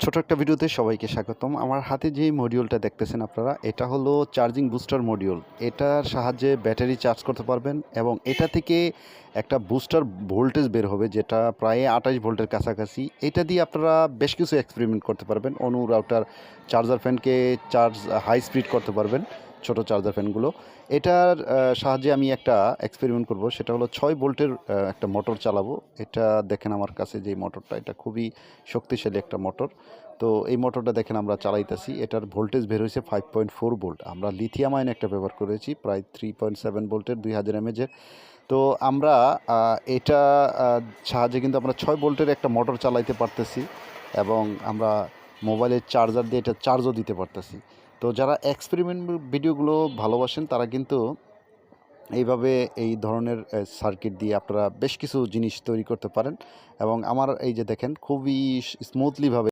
ছোট একটা ভিডিওতে সবাইকে স্বাগতম। আমার হাতে যেই মডিউলটা দেখতেছেন আপনারা, এটা হলো চার্জিং বুস্টার মডিউল। এটার সাহায্যে ব্যাটারি চার্জ করতে পারবেন এবং এটা থেকে একটা বুস্টার ভোল্টেজ বের হবে যেটা প্রায় 28 ভোল্টের কাছাকাছি। এটা দিয়ে আপনারা বেশ কিছু এক্সপেরিমেন্ট করতে পারবেন। অনু রাউটার চার্জার ফ্যানকে চার্জ হাই স্পিড করতে পারবেন, ছোট চার্জার ফ্যানগুলো। এটার সাহায্যে আমি একটা এক্সপেরিমেন্ট করব, সেটা হলো 6 ভোল্টের একটা মোটর চালাবো। এটা দেখেন আমার কাছে যে মোটরটা, এটা খুবই শক্তিশালী একটা মোটর। তো এই মোটরটা দেখেন আমরা চালাইতেছি, এটার ভোল্টেজ বের হয়েছে 5.4 ভোল্ট। আমরা লিথিয়াম আয়ন একটা ব্যবহার করেছি প্রায় 3.7 ভোল্টের 2000 এমএজের। তো আমরা এটা সাহায্যে কিন্তু আমরা 6 ভোল্টের একটা মোটর চালাইতে পারতেছি এবং আমরা মোবাইলের চার্জার দিয়ে এটা চার্জও দিতে পারতেছি। তো যারা এক্সপেরিমেন্ট ভিডিওগুলো ভালোবাসেন তারা কিন্তু এইভাবে এই ধরনের সার্কিট দিয়ে আপনারা বেশ কিছু জিনিস তৈরি করতে পারেন এবং আমার এই যে দেখেন খুবই স্মুথলিভাবে